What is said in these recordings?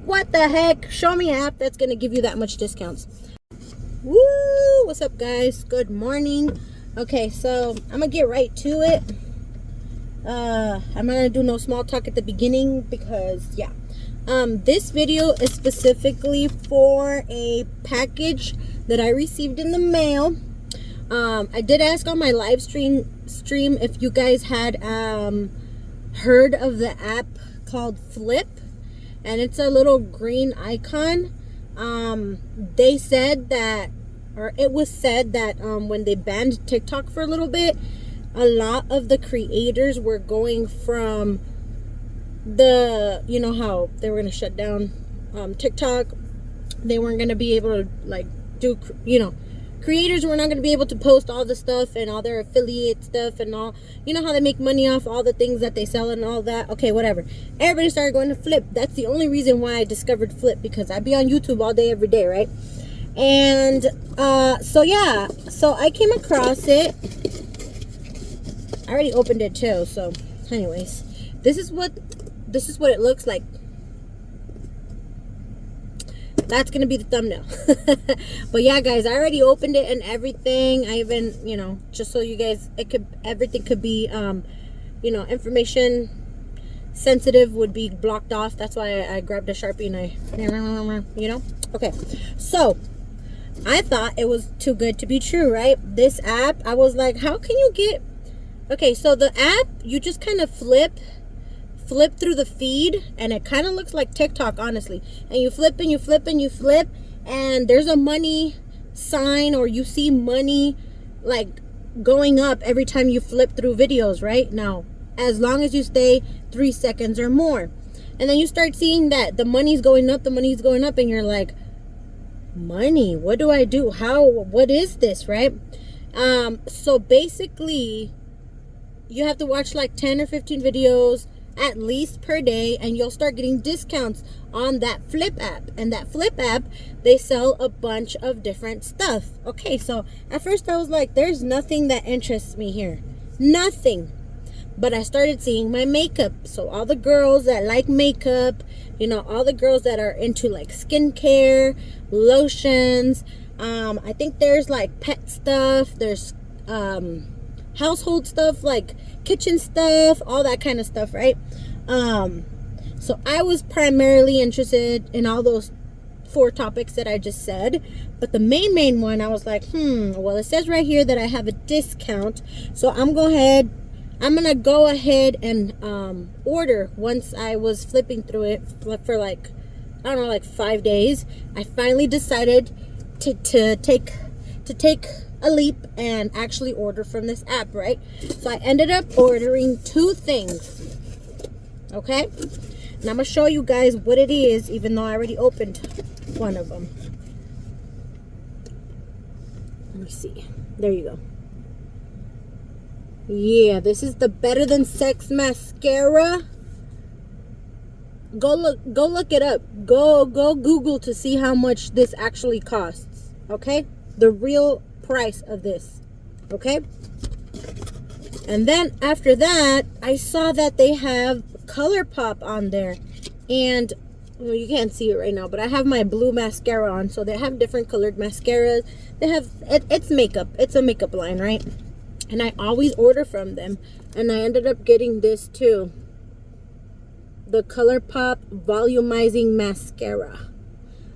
What the heck? Show me an app that's gonna give you that much discounts. Woo! What's up, guys? Good morning. Okay, so I'm gonna get right to it. I'm not gonna do no small talk at the beginning because yeah. This video is specifically for a package that I received in the mail. I did ask on my live stream if you guys had heard of the app called Flip, and it's a little green icon. They said that, or it was said that when they banned TikTok for a little bit, a lot of the creators were going from the, you know how they were going to shut down TikTok. They weren't going to be able to like do, you know, creators were not going to be able to post all the stuff and all their affiliate stuff and all, you know how they make money off all the things that they sell and all that. Okay, whatever. Everybody started going to Flip. That's the only reason why I discovered Flip, because I'd be on YouTube all day, every day, right? And so yeah, so I came across it. I already opened it too. So anyways, this is what it looks like. That's gonna be the thumbnail. But yeah, guys, I already opened it and everything. I even, you know, just so you guys, everything could be you know, information sensitive would be blocked off. That's why I grabbed a Sharpie and I, you know. Okay, so I thought it was too good to be true, right? This app, I was like, how can you get, okay, so the app, you just kind of flip through the feed, and it kind of looks like TikTok, honestly. And you flip and you flip and you flip, and there's a money sign, or you see money like going up every time you flip through videos, right? Now, as long as you stay 3 seconds or more, and then you start seeing that the money's going up, and you're like, money, what do I do? What is this, right? So basically you have to watch like 10 or 15 videos at least per day, and you'll start getting discounts on that Flip app. And that Flip app, they sell a bunch of different stuff. Okay, so at first I was like, there's nothing that interests me here, nothing. But I started seeing my makeup. So all the girls that like makeup, you know, all the girls that are into like skincare, lotions, I think there's like pet stuff, there's household stuff, like kitchen stuff, all that kind of stuff, right? So I was primarily interested in all those 4 topics that I just said, but the main one, I was like, well, it says right here that I have a discount, so I'm gonna go ahead and order. Once I was flipping through it for like, I don't know, like 5 days, I finally decided to take a leap and actually order from this app, right? So I ended up ordering 2 things, okay? And I'm gonna show you guys what it is, even though I already opened one of them. Let me see. There you go. Yeah, this is the Better Than Sex mascara. Go look it up. Go Google to see how much this actually costs, okay? The real price of this, okay? And then after that, I saw that they have ColourPop on there, and well, you can't see it right now, but I have my blue mascara on, so they have different colored mascaras. They have it's makeup, it's a makeup line, right? And I always order from them, and I ended up getting this too, the ColourPop volumizing mascara,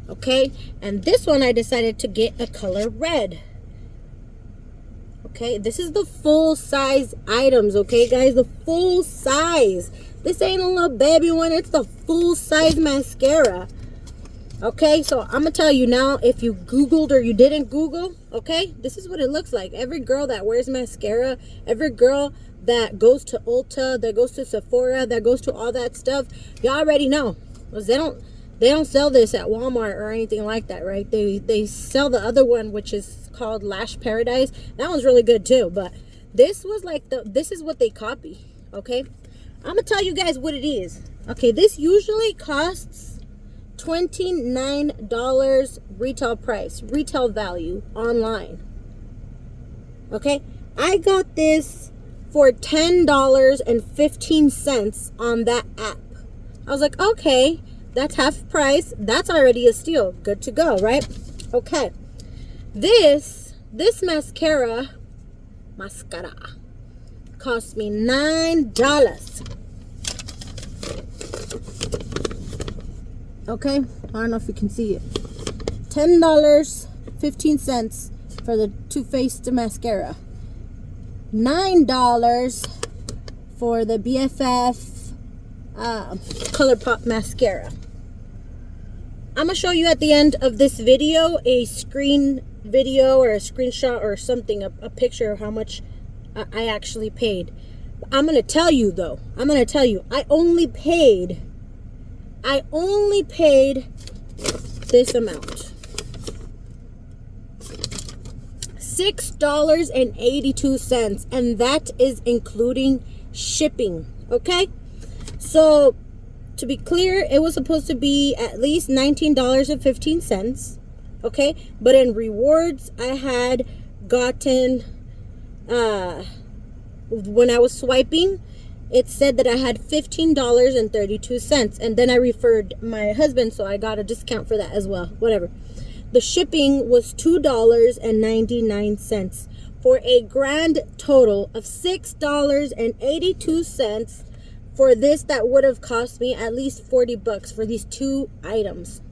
okay? And this one I decided to get a color red. Okay, this is the full size items, okay guys, the full size. This ain't a little baby one, it's the full size mascara. Okay, so I'm gonna tell you now, if you Googled or you didn't Google, okay, this is what it looks like. Every girl that wears mascara, every girl that goes to Ulta, that goes to Sephora, that goes to all that stuff, y'all already know, because they don't sell this at Walmart or anything like that, right? They sell the other one, which is called Lash Paradise. That one's really good too, but this was like this is what they copy, okay? I'm gonna tell you guys what it is. Okay, this usually costs $29 retail price, retail value online. Okay, I got this for $10.15 on that app. I was like, okay, That's half price. That's already a steal. Good to go, right? Okay. This mascara cost me $9. Okay, I don't know if you can see it. $10.15 for the Too Faced mascara. $9 for the BFF ColourPop mascara. I'm gonna show you at the end of this video a screen video or a screenshot or something, a picture of how much I actually paid. I'm gonna tell you though, I only paid this amount. $6.82, and that is including shipping. Okay, so to be clear, it was supposed to be at least $19.15. Okay, but in rewards, I had gotten when I was swiping, it said that I had $15.32, and then I referred my husband, so I got a discount for that as well. Whatever. The shipping was $2.99 for a grand total of $6.82 for this. That would have cost me at least $40 for these two items,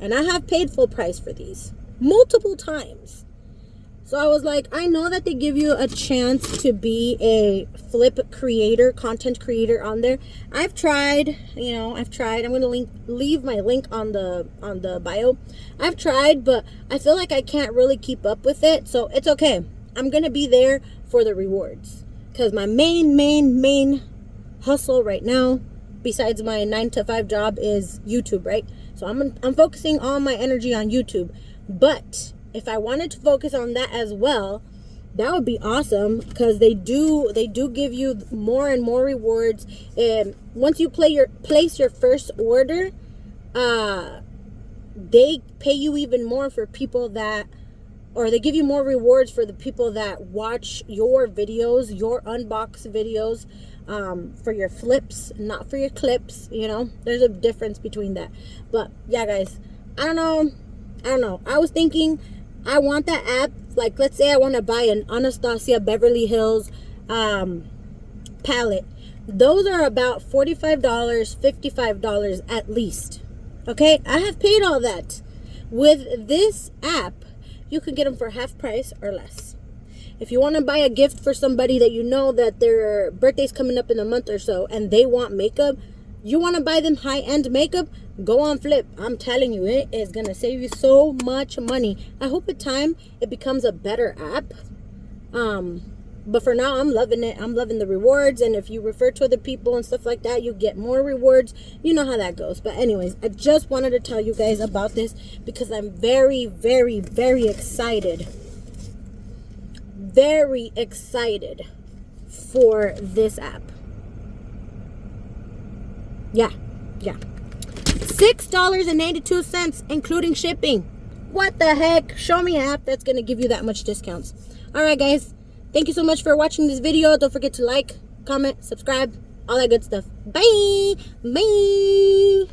and I have paid full price for these multiple times. So I was like, I know that they give you a chance to be a flip creator, content creator on there. I've tried. I'm going to leave my link on the bio. I've tried, but I feel like I can't really keep up with it. So it's okay. I'm going to be there for the rewards, because my main hustle right now, besides my 9-to-5 job, is YouTube, right? So I'm focusing all my energy on YouTube. But if I wanted to focus on that as well, that would be awesome, because they do give you more and more rewards. And once you place your first order, they pay you even more for people that, or they give you more rewards for the people that watch your videos, your unbox videos, for your flips, not for your clips. There's a difference between that. But yeah, guys, I don't know. I was thinking, I want that app. Like, let's say I want to buy an Anastasia Beverly Hills palette. Those are about $45, $55 at least. Okay, I have paid all that. With this app, you can get them for half price or less. If you want to buy a gift for somebody that you know that their birthday's coming up in a month or so, and they want makeup, you want to buy them high-end makeup, go on Flip. I'm telling you, it is going to save you so much money. I hope with time it becomes a better app. But for now, I'm loving it. I'm loving the rewards. And if you refer to other people and stuff like that, you get more rewards. You know how that goes. But anyways, I just wanted to tell you guys about this because I'm very, very, very excited. Very excited for this app. Yeah. $6.82, including shipping. What the heck? Show me an app that's going to give you that much discounts. All right, guys. Thank you so much for watching this video. Don't forget to like, comment, subscribe, all that good stuff. Bye. Bye.